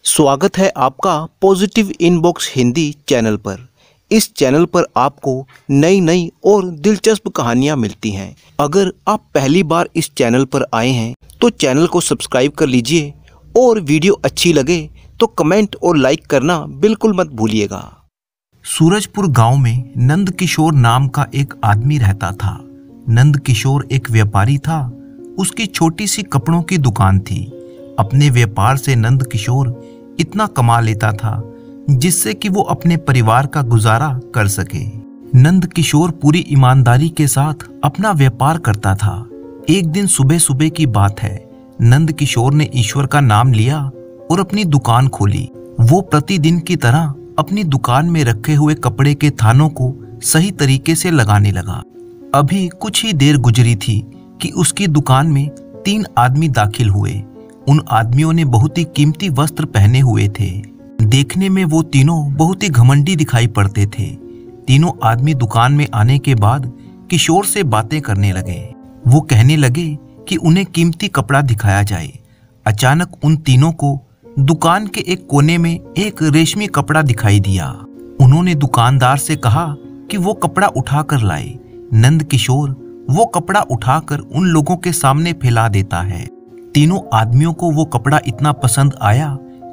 स्वागत है आपका पॉजिटिव इनबॉक्स हिंदी चैनल पर। इस चैनल पर आपको नई नई और दिलचस्प कहानियां मिलती हैं। अगर आप पहली बार इस चैनल पर आए हैं तो चैनल को सब्सक्राइब कर लीजिए और वीडियो अच्छी लगे तो कमेंट और लाइक करना बिल्कुल मत भूलिएगा। सूरजपुर गांव में नंद किशोर नाम का एक आदमी रहता था। नंद किशोर एक व्यापारी था। उसकी छोटी सी कपड़ों की दुकान थी। अपने व्यापार से नंद किशोर इतना कमा लेता था जिससे कि वो अपने परिवार का गुजारा कर सके। नंद किशोर पूरी ईमानदारी के साथ अपना व्यापार करता था। एक दिन सुबह सुबह की बात है। नंद किशोर ने ईश्वर का नाम लिया और अपनी दुकान खोली। वो प्रतिदिन की तरह अपनी दुकान में रखे हुए कपड़े के थानों को सही तरीके से लगाने लगा। अभी कुछ ही देर गुजरी थी कि उसकी दुकान में 3 आदमी दाखिल हुए। उन आदमियों ने बहुत ही कीमती वस्त्र पहने हुए थे। देखने में वो तीनों बहुत ही घमंडी दिखाई पड़ते थे। तीनों आदमी दुकान में आने के बाद किशोर से बातें करने लगे। वो कहने लगे कि उन्हें कीमती कपड़ा दिखाया जाए। अचानक उन तीनों को दुकान के एक कोने में एक रेशमी कपड़ा दिखाई दिया। उन्होंने दुकानदार से कहा कि वो कपड़ा उठा कर लाए। नंद किशोर वो कपड़ा उठाकर उन लोगों के सामने फैला देता है। तीनों आदमियों को वो कपड़ा इतना पसंद आया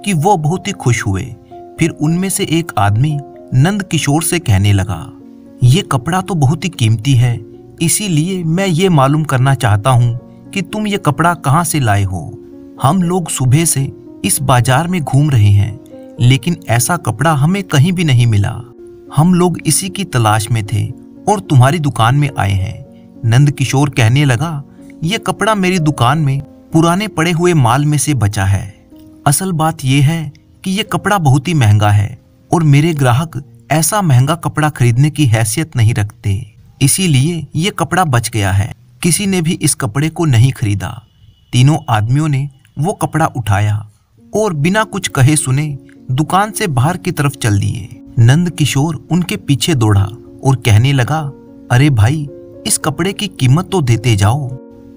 कि वो बहुत ही खुश हुए। फिर उनमें से एक आदमी नंद किशोर से कहने लगा, ये कपड़ा तो बहुत ही कीमती है, इसीलिए मैं ये मालूम करना चाहता हूँ कि तुम ये कपड़ा कहाँ से लाए हो। हम लोग सुबह से इस बाजार में घूम रहे हैं, लेकिन ऐसा कपड़ा हमें कहीं भी नहीं मिला। हम लोग इसी की तलाश में थे और तुम्हारी दुकान में आए हैं। नंद किशोर कहने लगा, ये कपड़ा मेरी दुकान में पुराने पड़े हुए माल में से बचा है। असल बात यह है कि यह कपड़ा बहुत ही महंगा है और मेरे ग्राहक ऐसा महंगा कपड़ा खरीदने की हैसियत नहीं रखते, इसीलिए यह कपड़ा बच गया है। किसी ने भी इस कपड़े को नहीं खरीदा। तीनों आदमियों ने वो कपड़ा उठाया और बिना कुछ कहे सुने दुकान से बाहर की तरफ चल दिए। नंद किशोर उनके पीछे दौड़ा और कहने लगा, अरे भाई, इस कपड़े की कीमत तो देते जाओ।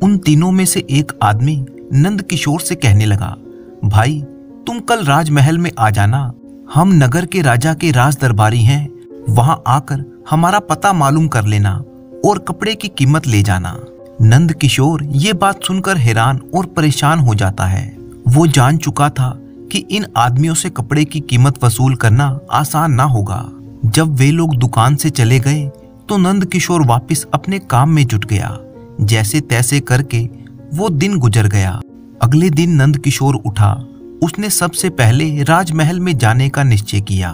उन तीनों में से एक आदमी नंद किशोर से कहने लगा, भाई तुम कल राजमहल में आ जाना। हम नगर के राजा के राज दरबारी हैं, वहां आकर हमारा पता मालूम कर लेना और कपड़े की कीमत ले जाना। नंद किशोर ये बात सुनकर हैरान और परेशान हो जाता है। वो जान चुका था कि इन आदमियों से कपड़े की कीमत वसूल करना आसान ना होगा। जब वे लोग दुकान से चले गए तो नंद किशोर वापस अपने काम में जुट गया। जैसे तैसे करके वो दिन गुजर गया। अगले दिन नंद किशोर उठा। उसने सबसे पहले राजमहल में जाने का निश्चय किया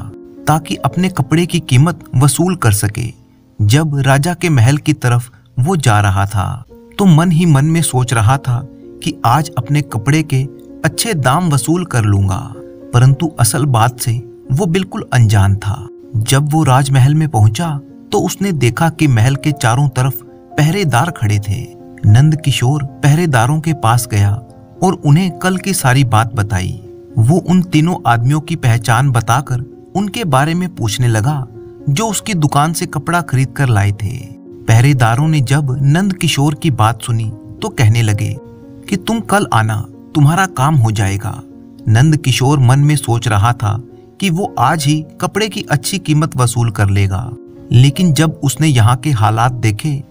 ताकि अपने कपड़े की कीमत वसूल कर सके। जब राजा के महल की तरफ वो जा रहा था तो मन ही मन में सोच रहा था कि आज अपने कपड़े के अच्छे दाम वसूल कर लूंगा, परंतु असल बात से वो बिल्कुल अनजान था। जब वो राजमहल में पहुंचा तो उसने देखा कि महल के चारों तरफ पहरेदार खड़े थे। नंद किशोर पहरेदारों के पास गया और उन्हें कल की सारी बात बताई। वो उन तीनों आदमियों की पहचान बताकर उनके बारे में पूछने लगा जो उसकी दुकान से कपड़ा खरीद कर लाए थे। पहरेदारों ने जब नंद किशोर की बात सुनी तो कहने लगे कि तुम कल आना, तुम्हारा काम हो जाएगा। नंद किशोर मन में सोच रहा था कि वो आज ही कपड़े की अच्छी कीमत वसूल कर लेगा, लेकिन जब उसने यहाँ के हालात देखे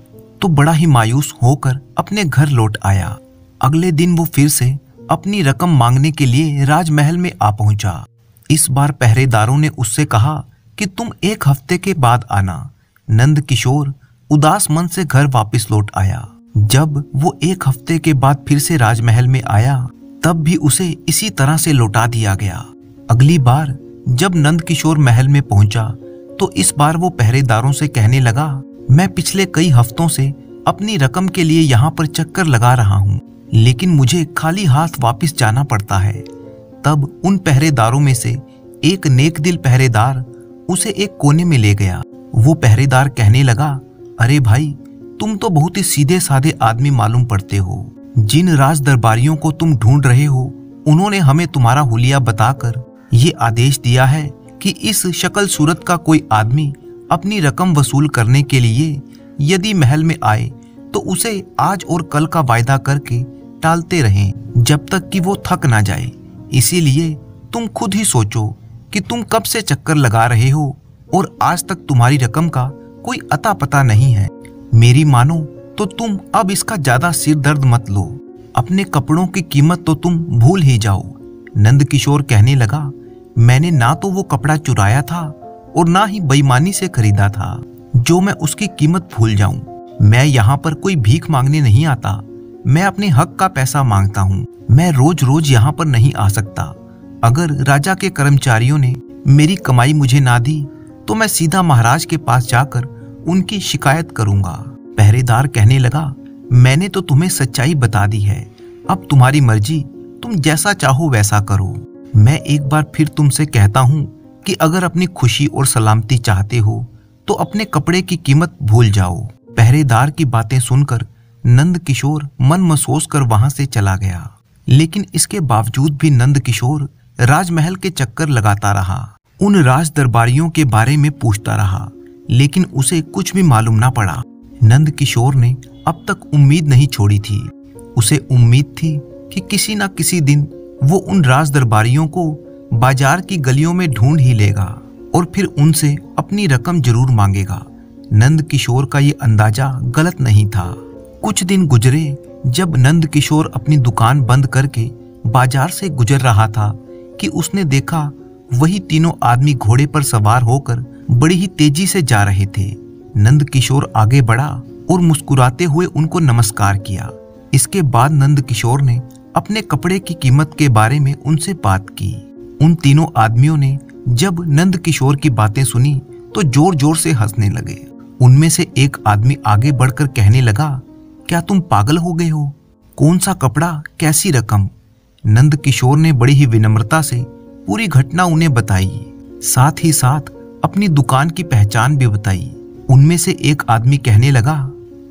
तो बड़ा ही मायूस होकर अपने घर लौट आया। अगले दिन वो फिर से अपनी रकम मांगने के लिए राजमहल में आ पहुंचा। इस बार पहरेदारों ने उससे कहा कि तुम 1 हफ्ते के बाद आना। नंद किशोर उदास मन से घर वापस लौट आया। जब वो 1 हफ्ते के बाद फिर से राजमहल में आया तब भी उसे इसी तरह से लौटा दिया गया। अगली बार जब नंद किशोर महल में पहुंचा तो इस बार वो पहरेदारों से कहने लगा, मैं पिछले कई हफ्तों से अपनी रकम के लिए यहाँ पर चक्कर लगा रहा हूँ, लेकिन मुझे खाली हाथ वापस जाना पड़ता है। तब उन पहरेदारों में से एक नेक दिल पहरेदार उसे एक कोने में ले गया। वो पहरेदार कहने लगा, अरे भाई, तुम तो बहुत ही सीधे साधे आदमी मालूम पड़ते हो। जिन राज दरबारियों को तुम ढूंढ रहे हो उन्होंने हमें तुम्हारा हुलिया बताकर ये आदेश दिया है कि इस शक्ल सूरत का कोई आदमी अपनी रकम वसूल करने के लिए यदि महल में आए तो उसे आज और कल का वायदा करके टालते रहें जब तक कि वो थक ना जाए। इसीलिए तुम खुद ही सोचो कि तुम कब से चक्कर लगा रहे हो और आज तक तुम्हारी रकम का कोई अता पता नहीं है। मेरी मानो तो तुम अब इसका ज्यादा सिर दर्द मत लो। अपने कपड़ों की कीमत तो तुम भूल ही जाओ। नंद किशोर कहने लगा, मैंने ना तो वो कपड़ा चुराया था और ना ही बेईमानी से खरीदा था जो मैं उसकी कीमत भूल जाऊं। मैं यहाँ पर कोई भीख मांगने नहीं आता, मैं अपने हक का पैसा मांगता हूँ। मैं रोज रोज यहाँ पर नहीं आ सकता। अगर राजा के कर्मचारियों ने मेरी कमाई मुझे ना दी तो मैं सीधा महाराज के पास जाकर उनकी शिकायत करूंगा। पहरेदार कहने लगा, मैंने तो तुम्हें सच्चाई बता दी है, अब तुम्हारी मर्जी, तुम जैसा चाहो वैसा करो। मैं एक बार फिर तुमसे कहता हूँ कि अगर अपनी खुशी और सलामती चाहते हो तो अपने कपड़े की कीमत भूल जाओ। पहरेदार की बातें सुनकर नंद किशोर मन महसूस कर वहां से चला गया। लेकिन इसके बावजूद भी नंद किशोर राजमहल के चक्कर लगाता रहा, उन राज दरबारियों के बारे में पूछता रहा, लेकिन उसे कुछ भी मालूम ना पड़ा। नंद किशोर ने अब तक उम्मीद नहीं छोड़ी थी। उसे उम्मीद थी कि किसी न किसी दिन वो उन राज दरबारियों को बाजार की गलियों में ढूंढ ही लेगा और फिर उनसे अपनी रकम जरूर मांगेगा। नंद किशोर का ये अंदाजा गलत नहीं था। कुछ दिन गुजरे जब नंद किशोर अपनी दुकान बंद करके बाजार से गुजर रहा था कि उसने देखा वही तीनों आदमी घोड़े पर सवार होकर बड़ी ही तेजी से जा रहे थे। नंद किशोर आगे बढ़ा और मुस्कुराते हुए उनको नमस्कार किया। इसके बाद नंद किशोर ने अपने कपड़े की कीमत के बारे में उनसे बात की। उन तीनों आदमियों ने जब नंद किशोर की बातें सुनी तो जोर जोर से हंसने लगे। उनमें से एक आदमी आगे बढ़कर कहने लगा, क्या तुम पागल हो गए हो? कौन सा कपड़ा, कैसी रकम? नंद किशोर ने बड़ी ही विनम्रता से पूरी घटना उन्हें बताई, साथ ही साथ अपनी दुकान की पहचान भी बताई। उनमें से एक आदमी कहने लगा,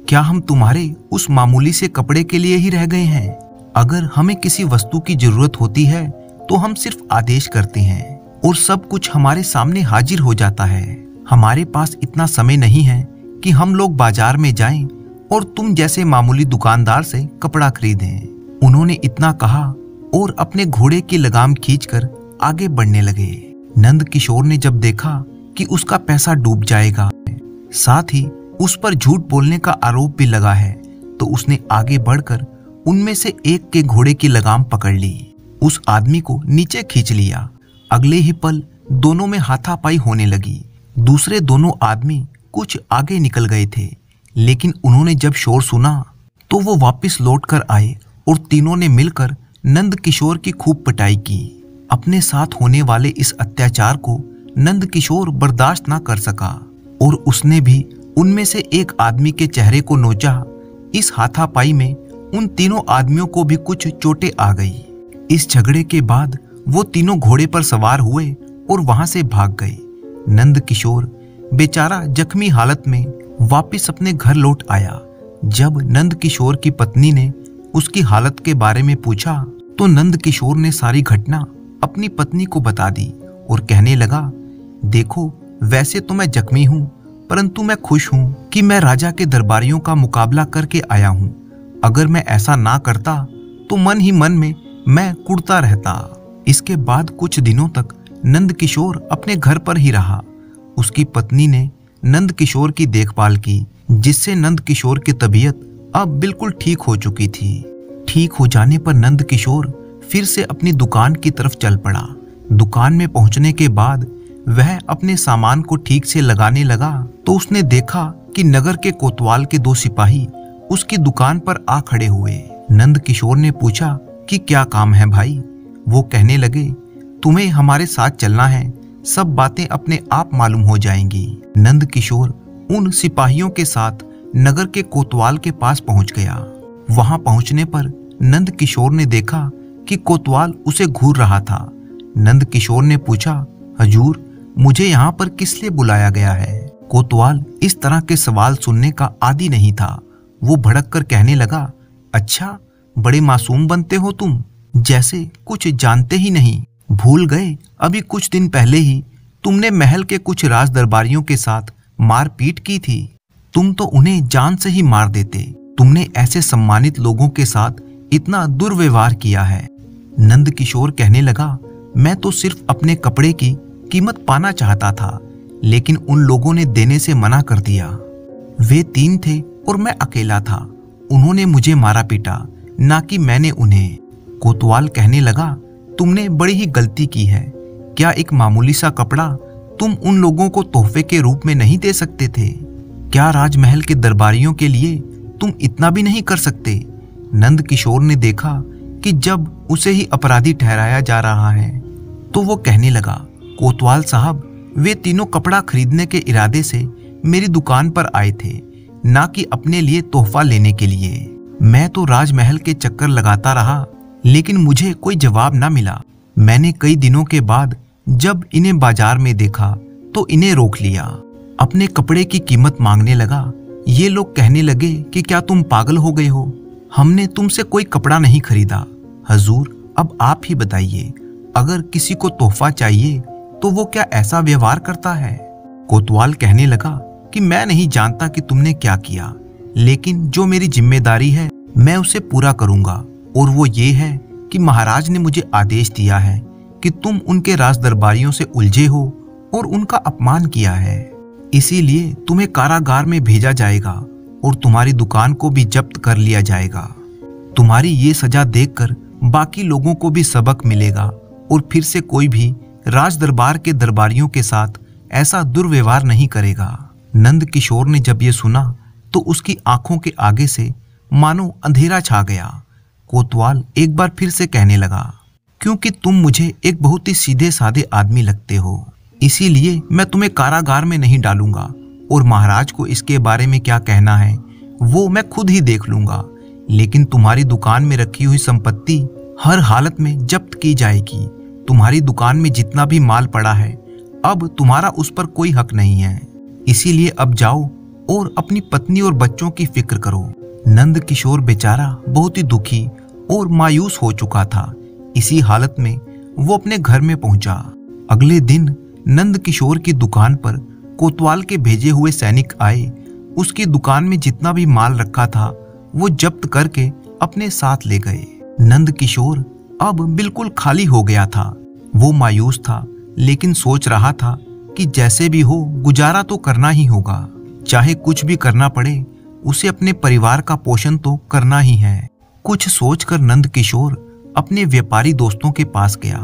क्या हम तुम्हारे उस मामूली से कपड़े के लिए ही रह गए हैं? अगर हमें किसी वस्तु की जरूरत होती है तो हम सिर्फ आदेश करते हैं और सब कुछ हमारे सामने हाजिर हो जाता है। हमारे पास इतना समय नहीं है कि हम लोग बाजार में जाएं और तुम जैसे मामूली दुकानदार से कपड़ा खरीदें। उन्होंने इतना कहा और अपने घोड़े की लगाम खींचकर आगे बढ़ने लगे। नंद किशोर ने जब देखा कि उसका पैसा डूब जाएगा, साथ ही उस पर झूठ बोलने का आरोप भी लगा है, तो उसने आगे बढ़कर उनमें से एक के घोड़े की लगाम पकड़ ली, उस आदमी को नीचे खींच लिया। अगले ही पल दोनों में हाथापाई होने लगी। दूसरे दोनों आदमी कुछ आगे निकल गए थे, लेकिन उन्होंने जब शोर सुना तो वो वापस लौट कर आए और तीनों ने मिलकर नंद किशोर की खूब पिटाई की। अपने साथ होने वाले इस अत्याचार को नंद किशोर बर्दाश्त ना कर सका और उसने भी उनमें से एक आदमी के चेहरे को नोचा। इस हाथापाई में उन तीनों आदमियों को भी कुछ चोटें आ गई। इस झगड़े के बाद वो तीनों घोड़े पर सवार हुए और वहां से भाग गए। नंद किशोर बेचारा जख्मी हालत में वापस अपने घर लौट आया। जब नंद किशोर की पत्नी ने उसकी हालत के बारे में पूछा तो नंद किशोर ने सारी घटना अपनी पत्नी को बता दी और कहने लगा, देखो, वैसे तो मैं जख्मी हूँ, परंतु मैं खुश हूँ कि मैं राजा के दरबारियों का मुकाबला करके आया हूँ। अगर मैं ऐसा ना करता तो मन ही मन में मैं कुढ़ता रहता। इसके बाद कुछ दिनों तक नंद किशोर अपने घर पर ही रहा। उसकी पत्नी ने नंद किशोर की देखभाल की, जिससे नंद किशोर की तबीयत अब बिल्कुल ठीक हो चुकी थी। ठीक हो जाने पर नंद किशोर फिर से अपनी दुकान की तरफ चल पड़ा। दुकान में पहुंचने के बाद वह अपने सामान को ठीक से लगाने लगा तो उसने देखा कि नगर के कोतवाल के दो सिपाही उसकी दुकान पर आ खड़े हुए। नंद किशोर ने पूछा कि क्या काम है भाई? वो कहने लगे, तुम्हें हमारे साथ चलना है, सब बातें अपने आप मालूम हो जाएंगी। नंद किशोर उन सिपाहियों के साथ नगर के कोतवाल के पास पहुंच गया। वहां पहुंचने पर नंद किशोर ने देखा कि कोतवाल उसे घूर रहा था। नंद किशोर ने पूछा, हजूर, मुझे यहाँ पर किस लिए बुलाया गया है? कोतवाल इस तरह के सवाल सुनने का आदी नहीं था। वो भड़क कर कहने लगा, अच्छा, बड़े मासूम बनते हो तुम, जैसे कुछ जानते ही नहीं। भूल गए अभी कुछ दिन पहले ही तुमने महल के कुछ राज दरबारियों के साथ मारपीट की थी। तुम तो उन्हें जान से ही मार देते। तुमने ऐसे सम्मानित लोगों के साथ इतना दुर्व्यवहार किया है। नंद किशोर कहने लगा, मैं तो सिर्फ अपने कपड़े की कीमत पाना चाहता था, लेकिन उन लोगों ने देने से मना कर दिया। वे 3 थे और मैं अकेला था। उन्होंने मुझे मारा पीटा, ना कि मैंने उन्हें। कोतवाल कहने लगा, तुमने बड़ी ही गलती की है। क्या एक मामूली सा कपड़ा तुम उन लोगों को तोहफे के रूप में नहीं दे सकते थे? क्या राजमहल के दरबारियों के लिए तुम इतना भी नहीं कर सकते? नंद किशोर ने देखा कि जब उसे ही अपराधी ठहराया जा रहा है तो वो कहने लगा, कोतवाल साहब, वे तीनों कपड़ा खरीदने के इरादे से मेरी दुकान पर आए थे, ना कि अपने लिए तोहफा लेने के लिए। मैं तो राजमहल के चक्कर लगाता रहा, लेकिन मुझे कोई जवाब ना मिला। मैंने कई दिनों के बाद जब इन्हें बाजार में देखा तो इन्हें रोक लिया। अपने कपड़े की कीमत मांगने लगा। ये लोग कहने लगे कि क्या तुम पागल हो गए हो? हमने तुमसे कोई कपड़ा नहीं खरीदा। हजूर, अब आप ही बताइए, अगर किसी को तोहफा चाहिए तो वो क्या ऐसा व्यवहार करता है? कोतवाल कहने लगा कि मैं नहीं जानता कि तुमने क्या किया, लेकिन जो मेरी जिम्मेदारी है मैं उसे पूरा करूंगा, और वो ये है कि महाराज ने मुझे आदेश दिया है कि तुम उनके राज दरबारियों से उलझे हो और उनका अपमान किया है। इसीलिए तुम्हें कारागार में भेजा जाएगा और तुम्हारी दुकान को भी जब्त कर लिया जाएगा। तुम्हारी ये सजा देखकर बाकी लोगों को भी सबक मिलेगा और फिर से कोई भी राज दरबार के दरबारियों के साथ ऐसा दुर्व्यवहार नहीं करेगा। नंद किशोर ने जब ये सुना तो उसकी आंखों के आगे से मानो अंधेरा छा गया। कोतवाल एक बार फिर से कहने लगा, क्योंकि तुम मुझे एक बहुत ही सीधे साधे आदमी लगते हो, इसीलिए मैं तुम्हें कारागार में नहीं डालूंगा, और महाराज को इसके बारे में क्या कहना है वो मैं खुद ही देख लूंगा। लेकिन तुम्हारी दुकान में रखी हुई संपत्ति हर हालत में जब्त की जाएगी। तुम्हारी दुकान में जितना भी माल पड़ा है, अब तुम्हारा उस पर कोई हक नहीं है। इसीलिए अब जाओ और अपनी पत्नी और बच्चों की फिक्र करो। नंद किशोर बेचारा बहुत ही दुखी और मायूस हो चुका था। इसी हालत में वो अपने घर में पहुंचा। अगले दिन नंद किशोर की दुकान पर कोतवाल के भेजे हुए सैनिक आए। उसकी दुकान में जितना भी माल रखा था वो जब्त करके अपने साथ ले गए। नंद किशोर अब बिल्कुल खाली हो गया था। वो मायूस था, लेकिन सोच रहा था कि जैसे भी हो गुजारा तो करना ही होगा। चाहे कुछ भी करना पड़े, उसे अपने परिवार का पोषण तो करना ही है। कुछ सोचकर नंद किशोर अपने व्यापारी दोस्तों के पास गया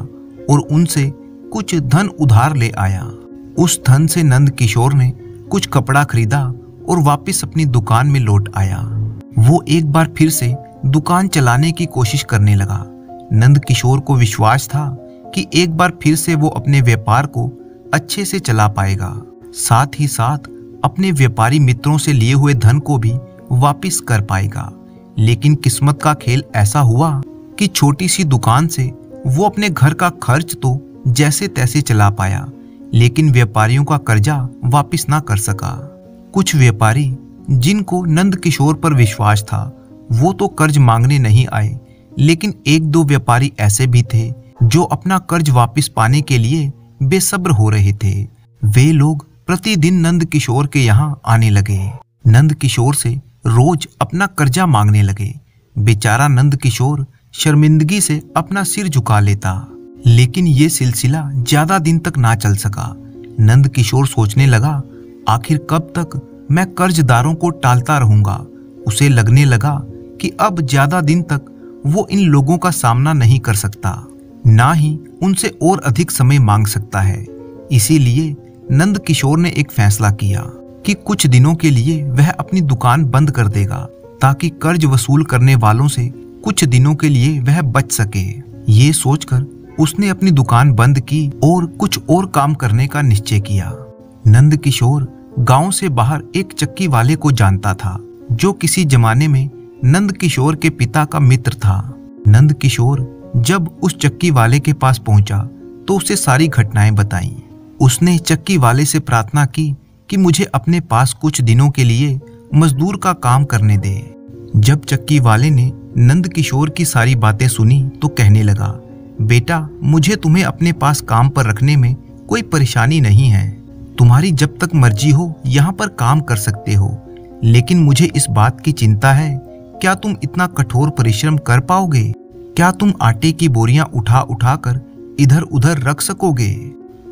और उनसे कुछ धन उधार ले आया। उस धन से नंद किशोर ने कुछ कपड़ा खरीदा और वापस अपनी दुकान में लौट आया। वो एक बार फिर से दुकान चलाने की कोशिश करने लगा। नंद किशोर को विश्वास था कि एक बार फिर से वो अपने व्यापार को अच्छे से चला पाएगा, साथ ही साथ अपने व्यापारी मित्रों से लिए हुए धन को भी वापस कर पाएगा। लेकिन किस्मत का खेल ऐसा हुआ कि छोटी सी दुकान से वो अपने घर का खर्च तो जैसे तैसे चला पाया, लेकिन व्यापारियों का कर्जा वापस ना कर सका। कुछ व्यापारी जिनको नंद किशोर पर विश्वास था वो तो कर्ज मांगने नहीं आए, लेकिन 1-2 व्यापारी ऐसे भी थे जो अपना कर्ज वापस पाने के लिए बेसब्र हो रहे थे। वे लोग प्रतिदिन नंद किशोर के यहाँ आने लगे। नंद किशोर से रोज अपना कर्जा मांगने लगे। बेचारा नंद किशोर शर्मिंदगी से अपना सिर झुका लेता, लेकिन ये सिलसिला ज्यादा दिन तक ना चल सका। नंद किशोर सोचने लगा, आखिर कब तक मैं कर्जदारों को टालता रहूंगा। उसे लगने लगा कि अब ज्यादा दिन तक वो इन लोगों का सामना नहीं कर सकता, ना ही उनसे और अधिक समय मांग सकता है। इसीलिए नंद किशोर ने एक फैसला किया कि कुछ दिनों के लिए वह अपनी दुकान बंद कर देगा, ताकि कर्ज वसूल करने वालों से कुछ दिनों के लिए वह बच सके। ये सोचकर उसने अपनी दुकान बंद की और कुछ और काम करने का निश्चय किया। नंद किशोर गांव से बाहर एक चक्की वाले को जानता था, जो किसी जमाने में नंद किशोर के पिता का मित्र था। नंद किशोर जब उस चक्की वाले के पास पहुंचा तो उसे सारी घटनाएं बताईं। उसने चक्की वाले से प्रार्थना की कि मुझे अपने पास कुछ दिनों के लिए मजदूर का काम करने दे। जब चक्की वाले ने नंद किशोर की सारी बातें सुनी तो कहने लगा, बेटा, मुझे तुम्हें अपने पास काम पर रखने में कोई परेशानी नहीं है। तुम्हारी जब तक मर्जी हो यहाँ पर काम कर सकते हो, लेकिन मुझे इस बात की चिंता है, क्या तुम इतना कठोर परिश्रम कर पाओगे? क्या तुम आटे की बोरियां उठा उठा कर इधर उधर रख सकोगे।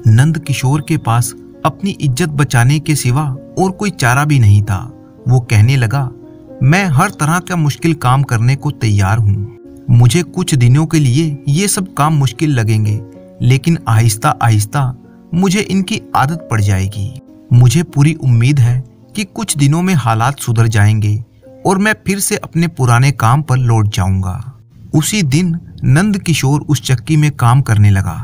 नंद किशोर के पास अपनी इज्जत बचाने के सिवा और कोई चारा भी नहीं था। वो कहने लगा, मैं हर तरह का मुश्किल काम करने को तैयार हूँ। मुझे कुछ दिनों के लिए ये सब काम मुश्किल लगेंगे, लेकिन आहिस्ता आहिस्ता मुझे इनकी आदत पड़ जाएगी। मुझे पूरी उम्मीद है कि कुछ दिनों में हालात सुधर जाएंगे और मैं फिर से अपने पुराने काम पर लौट जाऊंगा। उसी दिन नंद किशोर उस चक्की में काम करने लगा।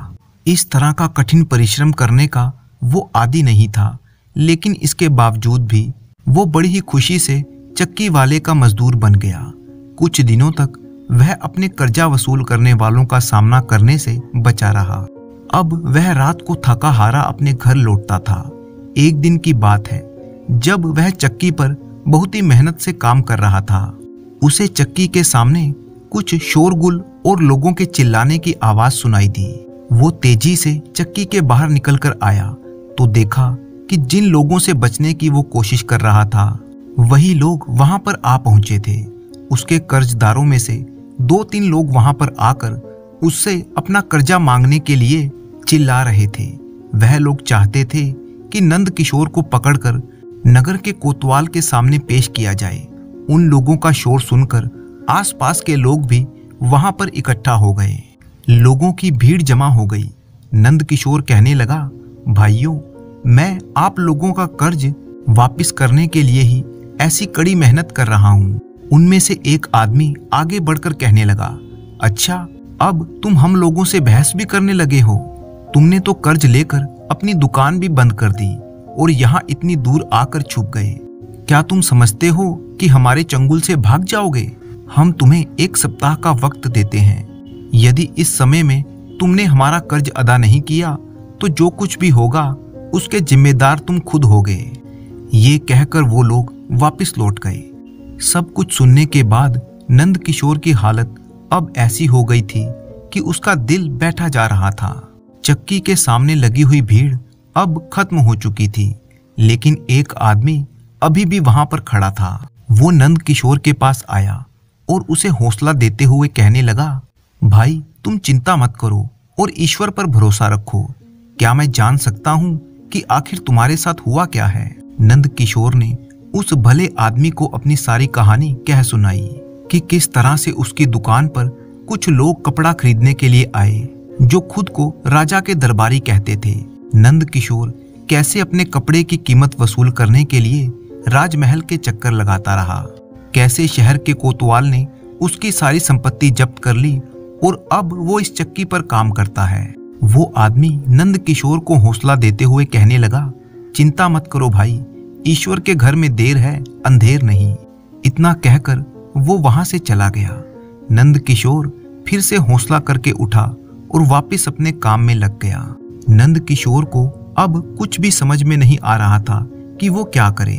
इस तरह का कठिन परिश्रम करने का वो आदी नहीं था, लेकिन इसके बावजूद भी वो बड़ी ही खुशी से चक्की वाले का मजदूर बन गया। कुछ दिनों तक वह अपने कर्जा वसूल करने वालों का सामना करने से बचा रहा। अब वह रात को थका हारा अपने घर लौटता था। एक दिन की बात है, जब वह चक्की पर बहुत ही मेहनत से काम कर रहा था। उसे चक्की के सामने कुछ शोरगुल और लोगों के चिल्लाने की आवाज सुनाई दी। वो तेजी से चक्की के बाहर निकलकर आया तो देखा कि जिन लोगों से बचने की वो कोशिश कर रहा था, वही लोग वहां पर आ पहुंचे थे। उसके कर्जदारों में से 2-3 लोग वहां पर आकर उससे अपना कर्जा मांगने के लिए चिल्ला रहे थे। वह लोग चाहते थे कि नंद किशोर को पकड़कर नगर के कोतवाल के सामने पेश किया जाए। उन लोगों का शोर सुनकर आसपास के लोग भी वहां पर इकट्ठा हो गए। लोगों की भीड़ जमा हो गई। नंद किशोर कहने लगा, भाइयों, मैं आप लोगों का कर्ज वापस करने के लिए ही ऐसी कड़ी मेहनत कर रहा हूँ। उनमें से एक आदमी आगे बढ़कर कहने लगा, अच्छा, अब तुम हम लोगों से बहस भी करने लगे हो? तुमने तो कर्ज लेकर अपनी दुकान भी बंद कर दी और यहाँ इतनी दूर आकर छुप गए। क्या तुम समझते हो कि हमारे चंगुल से भाग जाओगे? हम तुम्हें 1 सप्ताह का वक्त देते हैं। यदि इस समय में तुमने हमारा कर्ज अदा नहीं किया तो जो कुछ भी होगा उसके जिम्मेदार तुम खुद होगे। ये कहकर वो लोग वापस लौट गए। सब कुछ सुनने के बाद नंद किशोर की हालत अब ऐसी हो गई थी कि उसका दिल बैठा जा रहा था। चक्की के सामने लगी हुई भीड़ अब खत्म हो चुकी थी, लेकिन एक आदमी अभी भी वहां पर खड़ा था। वो नंद किशोर के पास आया और उसे हौसला देते हुए कहने लगा, भाई, तुम चिंता मत करो और ईश्वर पर भरोसा रखो। क्या मैं जान सकता हूँ कि आखिर तुम्हारे साथ हुआ क्या है? नंद किशोर ने उस भले आदमी को अपनी सारी कहानी कह सुनाई कि किस तरह से उसकी दुकान पर कुछ लोग कपड़ा खरीदने के लिए आए जो खुद को राजा के दरबारी कहते थे। नंद किशोर कैसे अपने कपड़े की कीमत वसूल करने के लिए राजमहल के चक्कर लगाता रहा, कैसे शहर के कोतवाल ने उसकी सारी संपत्ति जब्त कर ली और अब वो इस चक्की पर काम करता है। वो आदमी नंद किशोर को हौसला देते हुए कहने लगा, चिंता मत करो भाई, ईश्वर के घर में देर है, अंधेर नहीं। इतना कहकर वो वहां से चला गया। नंद किशोर फिर से हौसला करके उठा और वापस अपने काम में लग गया। नंद किशोर को अब कुछ भी समझ में नहीं आ रहा था कि वो क्या करे।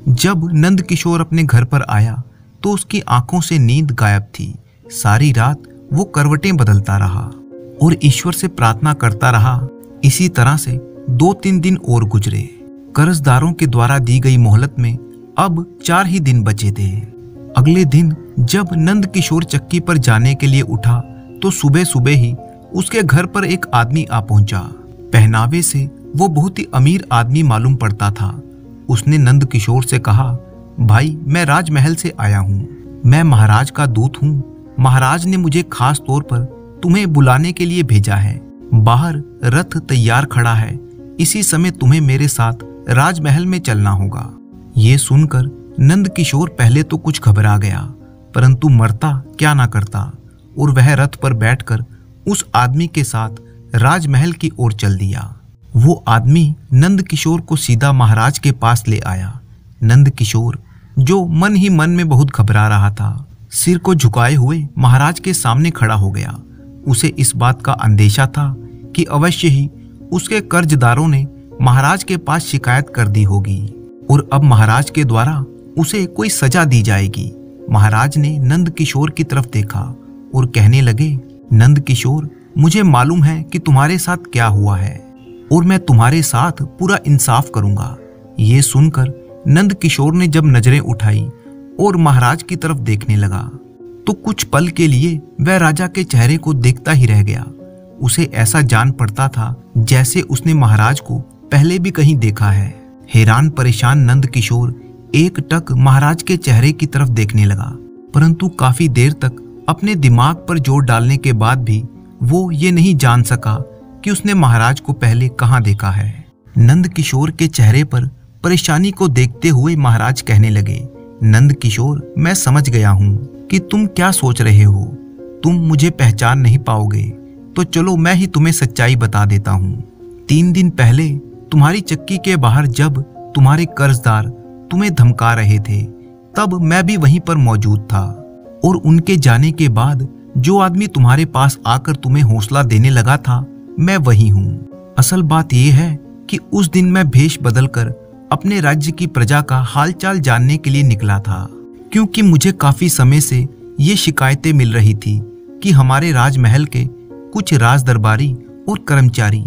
जब नंद किशोर अपने घर पर आया तो उसकी आंखों से नींद गायब थी। सारी रात वो करवटें बदलता रहा और ईश्वर से प्रार्थना करता रहा। इसी तरह से 2-3 दिन और गुजरे। कर्जदारों के द्वारा दी गई मोहलत में अब 4 ही दिन बचे थे। अगले दिन जब नंद किशोर चक्की पर जाने के लिए उठा तो सुबह सुबह ही उसके घर पर एक आदमी आ पहुंचा। पहनावे से वो बहुत ही अमीर आदमी मालूम पड़ता था। उसने नंद किशोर से कहा, भाई, मैं राजमहल से आया हूँ। मैं महाराज का दूत हूँ। महाराज ने मुझे खास तौर पर तुम्हें बुलाने के लिए भेजा है। बाहर रथ तैयार खड़ा है। इसी समय तुम्हें मेरे साथ राजमहल में चलना होगा। ये सुनकर नंद किशोर पहले तो कुछ घबरा गया, परंतु मरता क्या ना करता और वह रथ पर बैठकर उस आदमी के साथ राजमहल की ओर चल दिया। वो आदमी नंद किशोर को सीधा महाराज के पास ले आया। नंद किशोर, जो मन ही मन में बहुत घबरा रहा था, सिर को झुकाए हुए महाराज के सामने खड़ा हो गया। उसे इस बात का अंदेशा था कि अवश्य ही उसके कर्जदारों ने महाराज के पास शिकायत कर दी होगी और अब महाराज के द्वारा उसे कोई सजा दी जाएगी। महाराज ने नंद किशोर की तरफ देखा और कहने लगे, नंद किशोर, मुझे मालूम है कि तुम्हारे साथ क्या हुआ है और मैं तुम्हारे साथ पूरा इंसाफ करूंगा। ये सुनकर नंद किशोर ने जब नजरें उठाई और महाराज की तरफ देखने लगा तो कुछ पल के लिए वह राजा के चेहरे को देखता ही रह गया। उसे ऐसा जान पड़ता था जैसे उसने महाराज को पहले भी कहीं देखा है। हैरान परेशान नंद किशोर एकटक महाराज के चेहरे की तरफ देखने लगा, परंतु काफी देर तक अपने दिमाग पर जोर डालने के बाद भी वो ये नहीं जान सका कि उसने महाराज को पहले कहाँ देखा है। नंद किशोर के चेहरे पर परेशानी को देखते हुए महाराज कहने लगे, नंद किशोर, मैं समझ गया हूँ कि तुम क्या सोच रहे हो। तुम मुझे पहचान नहीं पाओगे, तो चलो मैं ही तुम्हें सच्चाई बता देता हूँ। 3 दिन पहले तुम्हारी चक्की के बाहर जब तुम्हारे कर्जदार तुम्हें धमका रहे थे, तब मैं भी वहीं पर मौजूद था, और उनके जाने के बाद जो आदमी तुम्हारे पास आकर तुम्हें हौसला देने लगा था, मैं वही हूँ। असल बात यह है कि उस दिन मैं भेष बदलकर अपने राज्य की प्रजा का हालचाल जानने के लिए निकला था, क्योंकि मुझे काफी समय से ये शिकायतें मिल रही थी कि हमारे राजमहल के कुछ राज दरबारी और कर्मचारी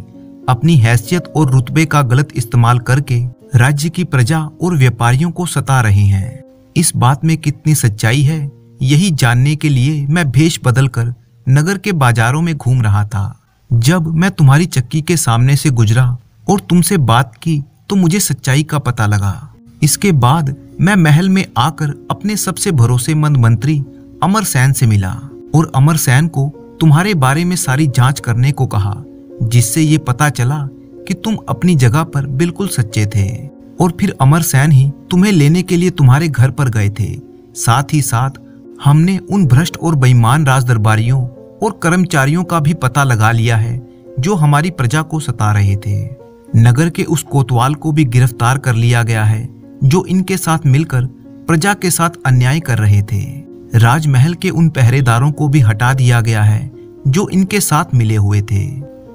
अपनी हैसियत और रुतबे का गलत इस्तेमाल करके राज्य की प्रजा और व्यापारियों को सता रहे हैं। इस बात में कितनी सच्चाई है, यही जानने के लिए मैं भेष बदलकर नगर के बाजारों में घूम रहा था। जब मैं तुम्हारी चक्की के सामने से गुजरा और तुमसे बात की तो मुझे सच्चाई का पता लगा। इसके बाद मैं महल में आकर अपने सबसे भरोसेमंद मंत्री अमरसेन से मिला और अमरसेन को तुम्हारे बारे में सारी जांच करने को कहा, जिससे ये पता चला कि तुम अपनी जगह पर बिल्कुल सच्चे थे। और फिर अमरसेन ही तुम्हें लेने के लिए तुम्हारे घर पर गए थे। साथ ही साथ हमने उन भ्रष्ट और बेईमान राजदरबारियों और कर्मचारियों का भी पता लगा लिया है जो हमारी प्रजा को सता रहे थे। नगर के उस कोतवाल को भी गिरफ्तार कर लिया गया है जो इनके साथ मिलकर प्रजा के साथ अन्याय कर रहे थे। राजमहल के उन पहरेदारों को भी हटा दिया गया है जो इनके साथ मिले हुए थे।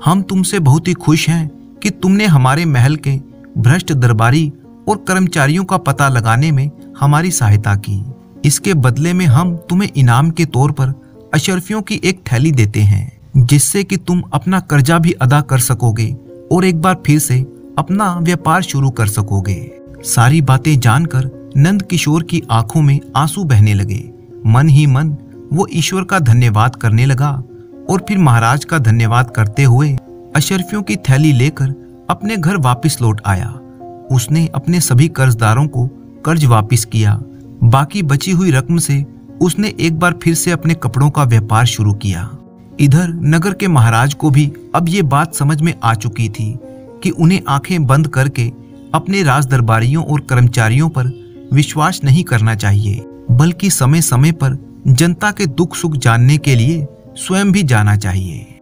हम तुमसे बहुत ही खुश हैं कि तुमने हमारे महल के भ्रष्ट दरबारी और कर्मचारियों का पता लगाने में हमारी सहायता की। इसके बदले में हम तुम्हें इनाम के तौर पर अशर्फियों की एक थैली देते हैं, जिससे कि तुम अपना कर्जा भी अदा कर सकोगे और एक बार फिर से अपना व्यापार शुरू कर सकोगे। सारी बातें जानकर नंद किशोर की आंखों में आंसू बहने लगे। मन ही मन वो ईश्वर का धन्यवाद करने लगा और फिर महाराज का धन्यवाद करते हुए अशर्फियों की थैली लेकर अपने घर वापस लौट आया। उसने अपने सभी कर्जदारों को कर्ज वापस किया। बाकी बची हुई रकम से उसने एक बार फिर से अपने कपड़ों का व्यापार शुरू किया। इधर नगर के महाराज को भी अब ये बात समझ में आ चुकी थी कि उन्हें आंखें बंद करके अपने राज दरबारियों और कर्मचारियों पर विश्वास नहीं करना चाहिए, बल्कि समय समय पर जनता के दुख सुख जानने के लिए स्वयं भी जाना चाहिए।